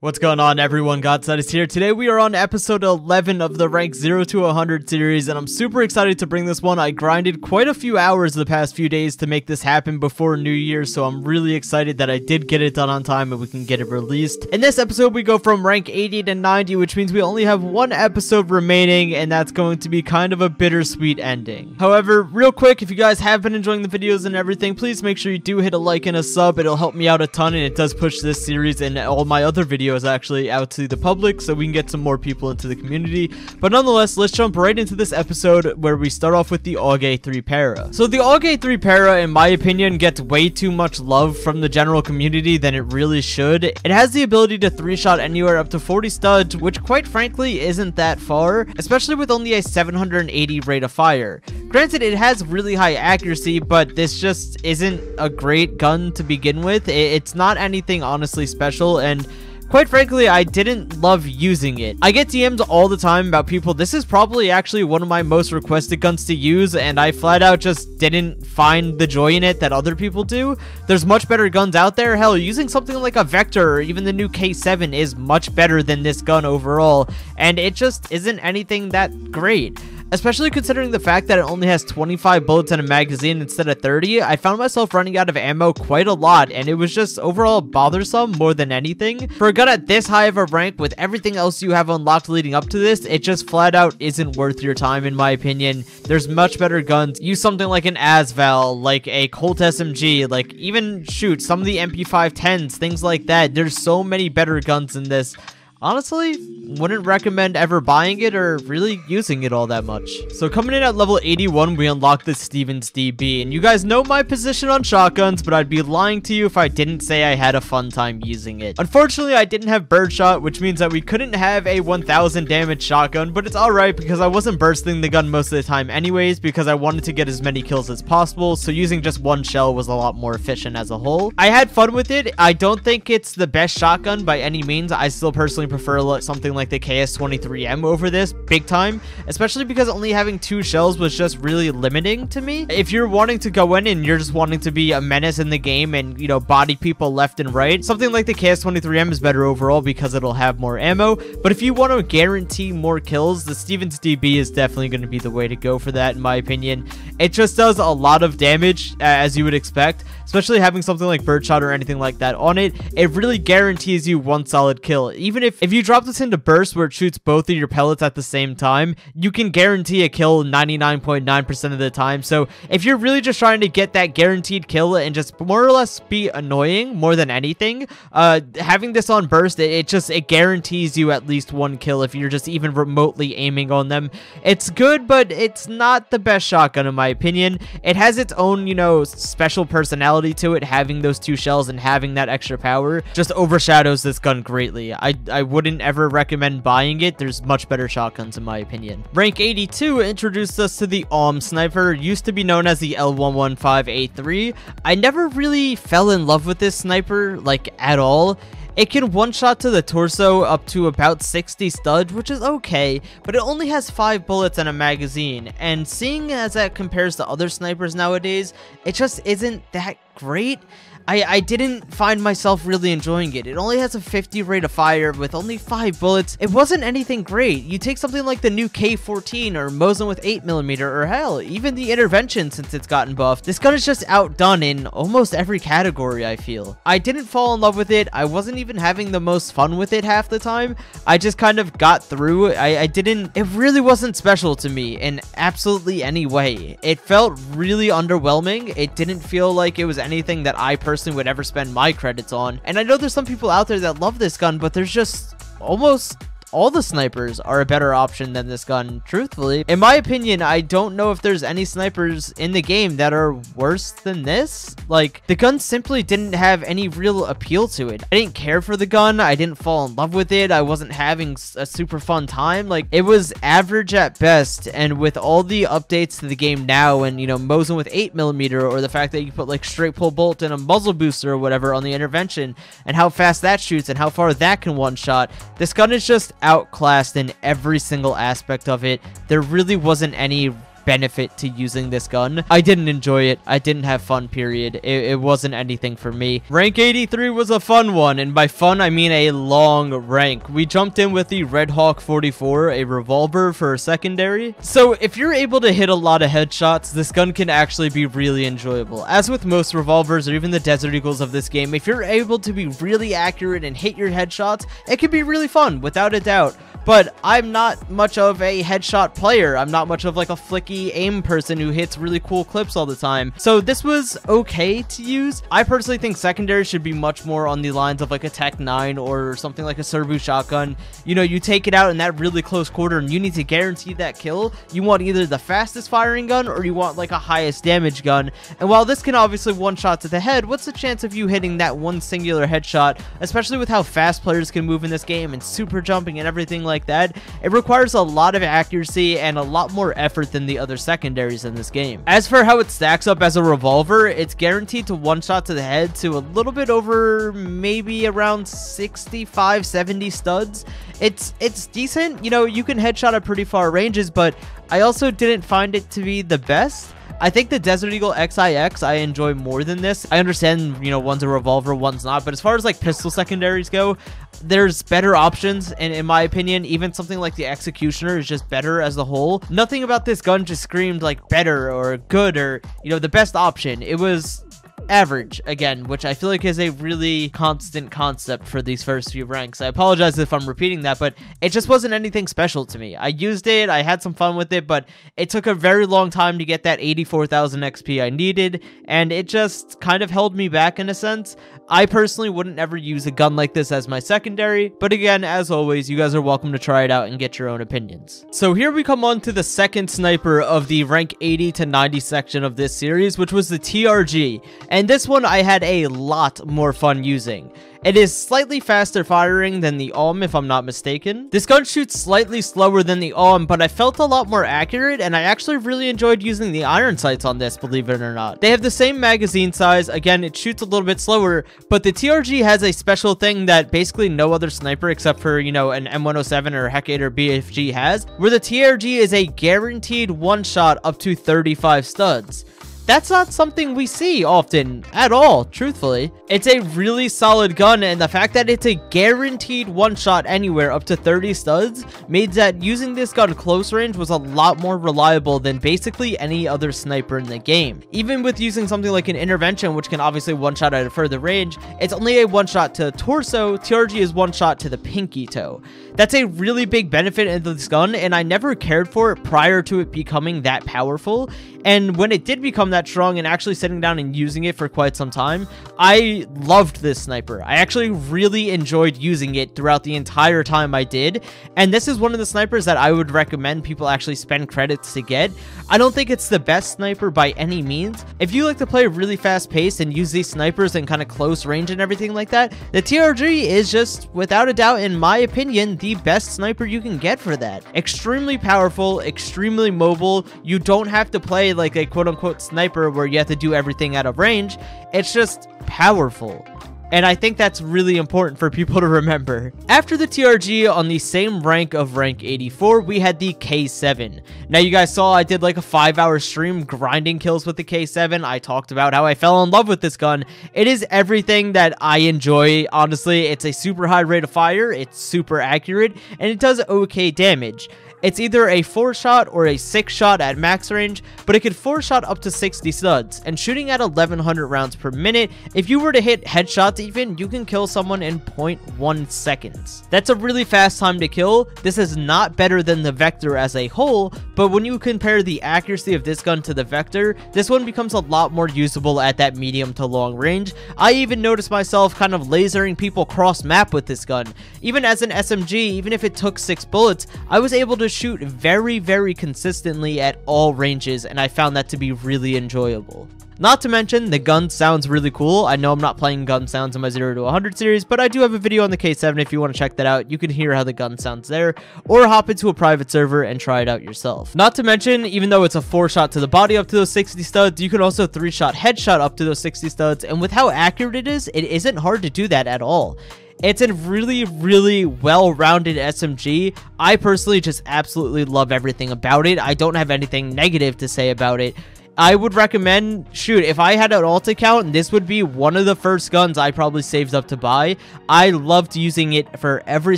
What's going on, everyone? Godstatus here. Today we are on episode 11 of the rank 0 to 100 series, and I'm super excited to bring this one. I grinded quite a few hours the past few days to make this happen before New Year, so I'm really excited that I did get it done on time and we can get it released. In this episode, we go from rank 80 to 90, which means we only have one episode remaining, and that's going to be kind of a bittersweet ending. However, real quick, if you guys have been enjoying the videos and everything, please make sure you do hit a like and a sub. It'll help me out a ton, and it does push this series and all my other videos actually out to the public so we can get some more people into the community. But nonetheless, let's jump right into this episode where we start off with the AUG 3 para. So the AUG 3 para, in my opinion, gets way too much love from the general community than it really should. It has the ability to 3-shot anywhere up to 40 studs, which quite frankly isn't that far, especially with only a 780 rate of fire. Granted, it has really high accuracy, but this just isn't a great gun to begin with. It's not anything honestly special, and quite frankly, I didn't love using it. I get DMs all the time about people. This is probably actually one of my most requested guns to use, and I flat out just didn't find the joy in it that other people do. There's much better guns out there. Hell, using something like a Vector or even the new K7 is much better than this gun overall, and it just isn't anything that great. Especially considering the fact that it only has 25 bullets in a magazine instead of 30, I found myself running out of ammo quite a lot, and it was just overall bothersome more than anything. For a gun at this high of a rank with everything else you have unlocked leading up to this, it just flat out isn't worth your time in my opinion. There's much better guns. Use something like an Asval, like a Colt SMG, like even shoot some of the MP510s, things like that. There's so many better guns in this. Honestly, wouldn't recommend ever buying it or really using it all that much. So coming in at level 81, we unlock the Stevens DB, and you guys know my position on shotguns, but I'd be lying to you if I didn't say I had a fun time using it. Unfortunately, I didn't have birdshot, which means that we couldn't have a 1000 damage shotgun, but it's alright because I wasn't bursting the gun most of the time anyways because I wanted to get as many kills as possible, so using just one shell was a lot more efficient as a whole. I had fun with it. I don't think it's the best shotgun by any means. I still personally prefer something like the KS23M over this big time, especially because only having 2 shells was just really limiting to me. If you're wanting to go in and you're just wanting to be a menace in the game and, you know, body people left and right, something like the KS23M is better overall because it'll have more ammo. But if you want to guarantee more kills, the Stevens DB is definitely going to be the way to go for that in my opinion. It just does a lot of damage as you would expect, especially having something like birdshot or anything like that on it. It really guarantees you one solid kill. Even if you drop this into burst where it shoots both of your pellets at the same time, you can guarantee a kill 99.9% of the time. So if you're really just trying to get that guaranteed kill and just more or less be annoying more than anything, having this on burst, it guarantees you at least one kill if you're just even remotely aiming on them. It's good, but it's not the best shotgun in my opinion. It has its own, you know, special personality to it. Having those 2 shells and having that extra power just overshadows this gun greatly. I wouldn't ever recommend buying it. There's much better shotguns in my opinion. Rank 82 introduced us to the sniper, used to be known as the L115A3. I never really fell in love with this sniper, like, at all. It can one-shot to the torso up to about 60 studs, which is okay, but it only has 5 bullets in a magazine, and seeing as that compares to other snipers nowadays, it just isn't that great. I didn't find myself really enjoying it. It only has a 50 rate of fire with only 5 bullets. It wasn't anything great. You take something like the new K14 or Mosin with 8mm, or hell, even the Intervention since it's gotten buffed. This gun is just outdone in almost every category, I feel. I didn't fall in love with it. I wasn't even having the most fun with it half the time. I just kind of got through. It really wasn't special to me in absolutely any way. It felt really underwhelming. It didn't feel like it was anything that I personally would ever spend my credits on. And I know there's some people out there that love this gun, but there's just almost all the snipers are a better option than this gun, truthfully. In my opinion, I don't know if there's any snipers in the game that are worse than this. Like, the gun simply didn't have any real appeal to it. I didn't care for the gun. I didn't fall in love with it. I wasn't having a super fun time. Like, it was average at best. And with all the updates to the game now, and, you know, Mosin with 8mm, or the fact that you put, like, straight pull bolt and a muzzle booster or whatever on the Intervention, and how fast that shoots and how far that can one-shot, this gun is just outclassed in every single aspect of it. There really wasn't any benefit to using this gun. I didn't enjoy it. I didn't have fun, period. It wasn't anything for me. Rank 83 was a fun one, and by fun I mean a long rank. We jumped in with the Red Hawk 44, a revolver for a secondary. So if you're able to hit a lot of headshots, this gun can actually be really enjoyable. As with most revolvers or even the Desert Eagles of this game, if you're able to be really accurate and hit your headshots, it can be really fun, without a doubt. But I'm not much of a headshot player. I'm not much of like a flicky aim person who hits really cool clips all the time. So this was okay to use. I personally think secondary should be much more on the lines of like a Tech 9 or something like a Serbu shotgun. You know, you take it out in that really close quarter and you need to guarantee that kill. You want either the fastest firing gun or you want like a highest damage gun. And while this can obviously one shot to the head, what's the chance of you hitting that one singular headshot, especially with how fast players can move in this game and super jumping and everything like that? It requires a lot of accuracy and a lot more effort than the other secondaries in this game. As for how it stacks up as a revolver, it's guaranteed to one shot to the head to a little bit over maybe around 65-70 studs. It's decent. You know, you can headshot at pretty far ranges, but I also didn't find it to be the best. I think the Desert Eagle XIX I enjoy more than this. I understand, you know, one's a revolver, one's not, but as far as like pistol secondaries go, there's better options, and in my opinion, even something like the Executioner is just better as a whole. Nothing about this gun just screamed like better or good or, you know, the best option. It was average, again, which I feel like is a really constant concept for these first few ranks. I apologize if I'm repeating that, but it just wasn't anything special to me. I used it, I had some fun with it, but it took a very long time to get that 84,000 XP I needed, and it just kind of held me back in a sense. I personally wouldn't ever use a gun like this as my secondary, but again, as always, you guys are welcome to try it out and get your own opinions. So here we come on to the second sniper of the rank 80 to 90 section of this series, which was the TRG. And this one I had a lot more fun using. It is slightly faster firing than the if I'm not mistaken. This gun shoots slightly slower than the but I felt a lot more accurate, and I actually really enjoyed using the iron sights on this, believe it or not. They have the same magazine size. Again, it shoots a little bit slower, but the TRG has a special thing that basically no other sniper except for, you know, an M107 or Hec 8 or BFG has, where the TRG is a guaranteed one shot up to 35 studs. That's not something we see often at all, truthfully. It's a really solid gun, and the fact that it's a guaranteed one shot anywhere up to 30 studs means that using this gun close range was a lot more reliable than basically any other sniper in the game. Even with using something like an intervention, which can obviously one shot at a further range, it's only a one shot to torso. TRG is one shot to the pinky toe. That's a really big benefit in this gun, and I never cared for it prior to it becoming that powerful. And when it did become that strong and actually sitting down and using it for quite some time, I loved this sniper. I actually really enjoyed using it throughout the entire time I did. And this is one of the snipers that I would recommend people actually spend credits to get. I don't think it's the best sniper by any means. If you like to play really fast paced and use these snipers in kind of close range and everything like that, the TRG is just, without a doubt, in my opinion, the best sniper you can get for that. Extremely powerful, extremely mobile. You don't have to play like a quote-unquote sniper where you have to do everything out of range. It's just powerful. And I think that's really important for people to remember. After the TRG, on the same rank of rank 84, we had the K7. Now, you guys saw I did like a 5-hour stream grinding kills with the K7. I talked about how I fell in love with this gun. It is everything that I enjoy, honestly. It's a super high rate of fire, it's super accurate, and it does okay damage. It's either a 4-shot or a 6-shot at max range, but it could 4-shot up to 60 studs, and shooting at 1100 rounds per minute, if you were to hit headshots even, you can kill someone in 0.1 seconds. That's a really fast time to kill. This is not better than the Vector as a whole, but when you compare the accuracy of this gun to the Vector, this one becomes a lot more usable at that medium to long range. I even noticed myself kind of lasering people cross map with this gun. Even as an SMG, even if it took 6 bullets, I was able to shoot very, very consistently at all ranges, and I found that to be really enjoyable. Not to mention, the gun sounds really cool. I know I'm not playing gun sounds in my 0 to 100 series, but I do have a video on the K7 if you want to check that out. You can hear how the gun sounds there, or hop into a private server and try it out yourself. Not to mention, even though it's a 4-shot to the body up to those 60 studs, you can also 3-shot headshot up to those 60 studs, and with how accurate it is, it isn't hard to do that at all. It's a really, really well-rounded SMG. I personally just absolutely love everything about it. I don't have anything negative to say about it. I would recommend, shoot, if I had an alt account, this would be one of the first guns I probably saved up to buy. I loved using it for every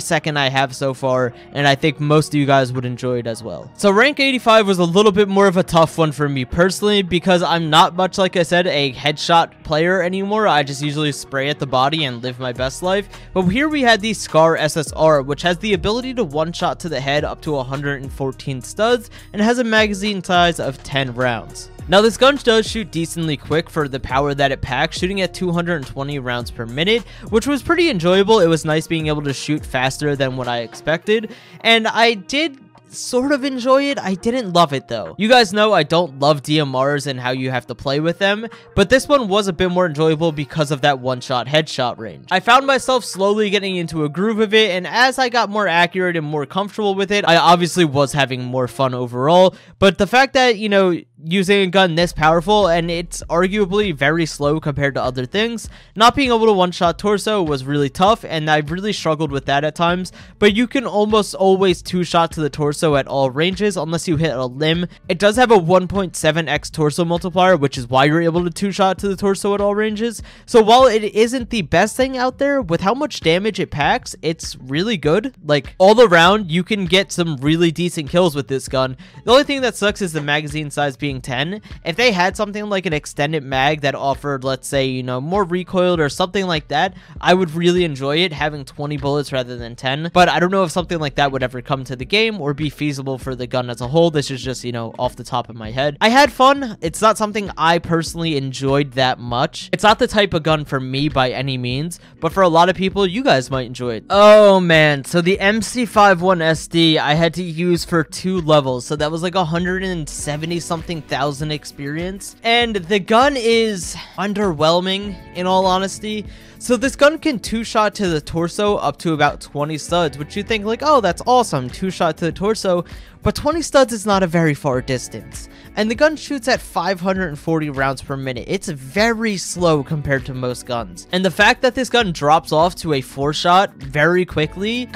second I have so far, and I think most of you guys would enjoy it as well. So rank 85 was a little bit more of a tough one for me personally, because I'm not much, like I said, a headshot player anymore. I just usually spray at the body and live my best life. But here we had the Scar SSR, which has the ability to one-shot to the head up to 114 studs, and has a magazine size of 10 rounds. Now, this gun does shoot decently quick for the power that it packs, shooting at 220 rounds per minute, which was pretty enjoyable. It was nice being able to shoot faster than what I expected, and I did sort of enjoy it. I didn't love it though. You guys know I don't love DMRs and how you have to play with them, but this one was a bit more enjoyable because of that one-shot headshot range. I found myself slowly getting into a groove of it, and as I got more accurate and more comfortable with it, I obviously was having more fun overall. But the fact that, you know, using a gun this powerful, and it's arguably very slow compared to other things, not being able to one-shot torso was really tough, and I really struggled with that at times. But you can almost always two-shot to the torso at all ranges unless you hit a limb. It does have a 1.7x torso multiplier, which is why you're able to two-shot to the torso at all ranges. So while it isn't the best thing out there, with how much damage it packs, it's really good. Like, all around, you can get some really decent kills with this gun. The only thing that sucks is the magazine size being 10. If they had something like an extended mag that offered, let's say, you know, more recoiled or something like that, I would really enjoy it, having 20 bullets rather than 10. But I don't know if something like that would ever come to the game or be feasible for the gun as a whole. This is just, you know, off the top of my head. I had fun. It's not something I personally enjoyed that much. It's not the type of gun for me by any means, but for a lot of people, you guys might enjoy it. Oh man, so the MC51 SD I had to use for 2 levels, so that was like 170 something thousand experience, and the gun is underwhelming in all honesty. So this gun can two-shot to the torso up to about 20 studs, which you think like, oh, that's awesome, two-shot to the torso, but 20 studs is not a very far distance, and the gun shoots at 540 rounds per minute. It's very slow compared to most guns, and the fact that this gun drops off to a 4-shot very quickly,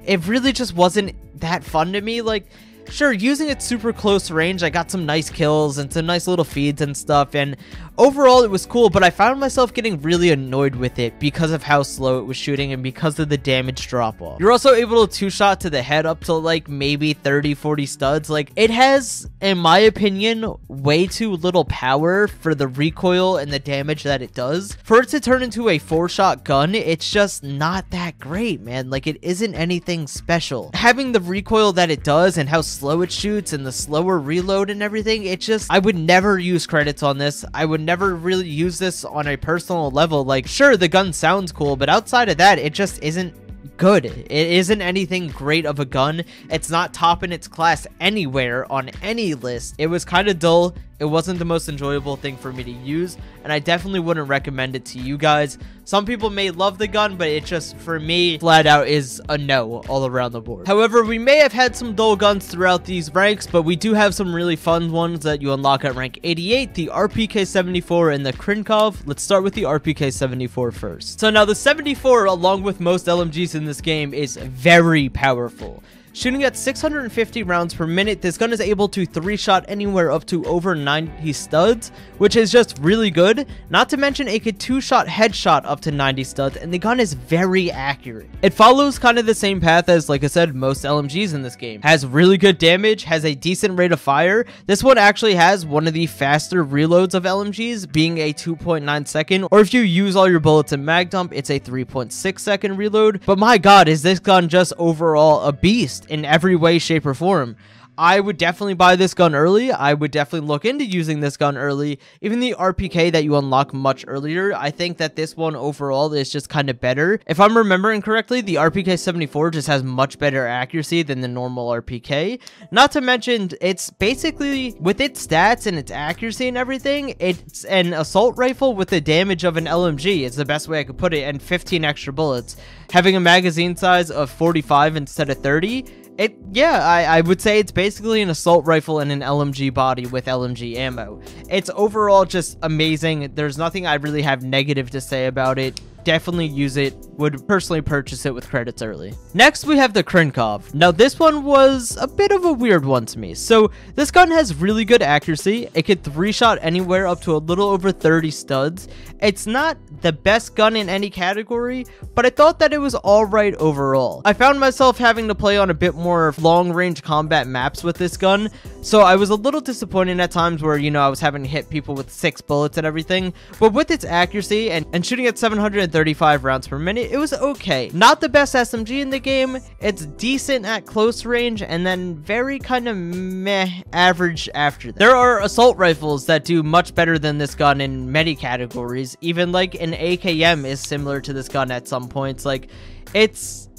it really just wasn't that fun to me. Like, sure, using it super close range, I got some nice kills and some nice little feeds and stuff, and overall it was cool, but I found myself getting really annoyed with it because of how slow it was shooting and because of the damage drop off. You're also able to two-shot to the head up to like maybe 30-40 studs. Like, it has, in my opinion, way too little power for the recoil and the damage that it does. For it to turn into a 4-shot gun, it's just not that great, man. Like, it isn't anything special. Having the recoil that it does and how slow it shoots and the slower reload and everything, it just, I would never use credits on this. I would never really use this on a personal level. Like, sure, the gun sounds cool, but outside of that, it just isn't good. It isn't anything great of a gun. It's not top in its class anywhere on any list. It was kind of dull. It wasn't the most enjoyable thing for me to use, and I definitely wouldn't recommend it to you guys. Some people may love the gun, but it just, for me, flat out is a no all around the board. However, we may have had some dull guns throughout these ranks, but we do have some really fun ones that you unlock at rank 88, the RPK-74 and the Krinkov. Let's start with the RPK-74 first. So now the 74, along with most LMGs in this game, is very powerful. Shooting at 650 rounds per minute, this gun is able to 3-shot anywhere up to over 90 studs, which is just really good. Not to mention, it could 2-shot headshot up to 90 studs, and the gun is very accurate. It follows kind of the same path as, like I said, most LMGs in this game. Has really good damage, has a decent rate of fire. This one actually has one of the faster reloads of LMGs, being a 2.9 second, or if you use all your bullets in mag dump, it's a 3.6 second reload. But my god, is this gun just overall a beast in every way, shape, or form. I would definitely buy this gun early. I would definitely look into using this gun early. Even the RPK that you unlock much earlier, I think that this one overall is just kind of better. If I'm remembering correctly, the RPK-74 just has much better accuracy than the normal RPK. Not to mention, it's basically, with its stats and its accuracy and everything, it's an assault rifle with the damage of an LMG. It's the best way I could put it, and 15 extra bullets. Having a magazine size of 45 instead of 30, I would say it's basically an assault rifle and an LMG body with LMG ammo. It's overall just amazing. There's nothing I really have negative to say about it. definitely use it, would personally purchase it with credits early. Next, we have the Krinkov. Now, this one was a bit of a weird one to me. So, this gun has really good accuracy. It could 3-shot anywhere up to a little over 30 studs. It's not the best gun in any category, but I thought that it was alright overall. I found myself having to play on a bit more long-range combat maps with this gun, so I was a little disappointed at times where, you know, I was having to hit people with 6 bullets and everything, but with its accuracy and shooting at 735 rounds per minute, it was okay. Not the best SMG in the game, it's decent at close range, and then very kind of meh average after that. There are assault rifles that do much better than this gun in many categories, even like an AKM is similar to this gun at some points. Like, it's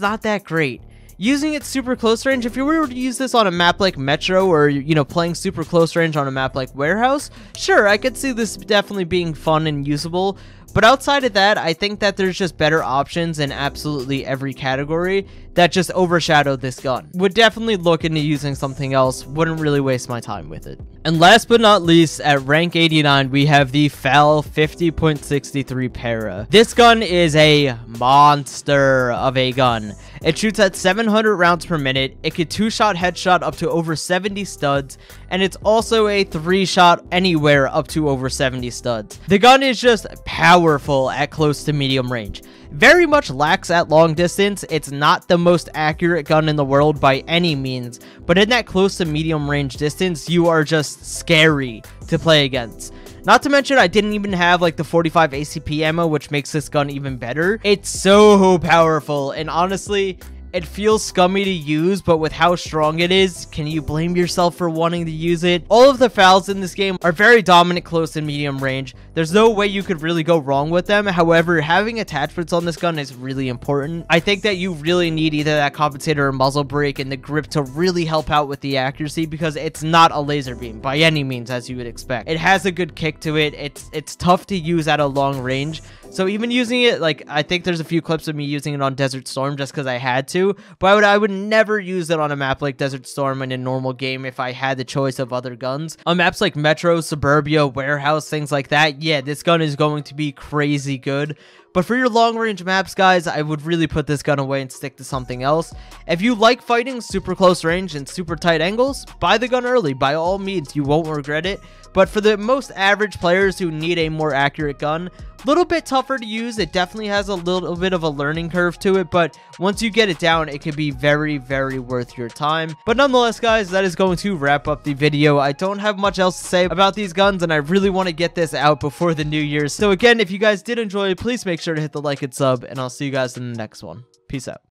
not that great. Using it super close range, if you were to use this on a map like Metro, or, you know, playing super close range on a map like Warehouse, sure, I could see this definitely being fun and usable. But outside of that, I think that there's just better options in absolutely every category that just overshadow this gun. Would definitely look into using something else, wouldn't really waste my time with it. And last but not least, at rank 89, we have the FAL 50.63 Para. This gun is a monster of a gun. It shoots at 700 rounds per minute, it could 2-shot headshot up to over 70 studs, and it's also a 3-shot anywhere up to over 70 studs. The gun is just powerful at close to medium range. Very much lacks at long distance. It's not the most accurate gun in the world by any means, but in that close to medium range distance, you are just scary to play against. Not to mention, I didn't even have like the 45 ACP ammo, which makes this gun even better. It's so powerful, and honestly, it feels scummy to use, but with how strong it is, can you blame yourself for wanting to use it? All of the FALs in this game are very dominant close and medium range. There's no way you could really go wrong with them. However, having attachments on this gun is really important. I think that you really need either that compensator or muzzle brake and the grip to really help out with the accuracy, because it's not a laser beam by any means, as you would expect. It has a good kick to it. It's tough to use at a long range. So even using it, like, I think there's a few clips of me using it on Desert Storm just because I had to, but I would never use it on a map like Desert Storm in a normal game if I had the choice of other guns. On maps like Metro, Suburbia, Warehouse, things like that, yeah, this gun is going to be crazy good. But for your long-range maps, guys, I would really put this gun away and stick to something else. If you like fighting super close range and super tight angles, buy the gun early. By all means, you won't regret it. But for the most average players who need a more accurate gun, a little bit tougher to use. It definitely has a little bit of a learning curve to it, but once you get it down, it can be very, very worth your time. But nonetheless, guys, that is going to wrap up the video. I don't have much else to say about these guns, and I really want to get this out before the new year. So again, if you guys did enjoy, please make sure to hit the like and sub, and I'll see you guys in the next one. Peace out.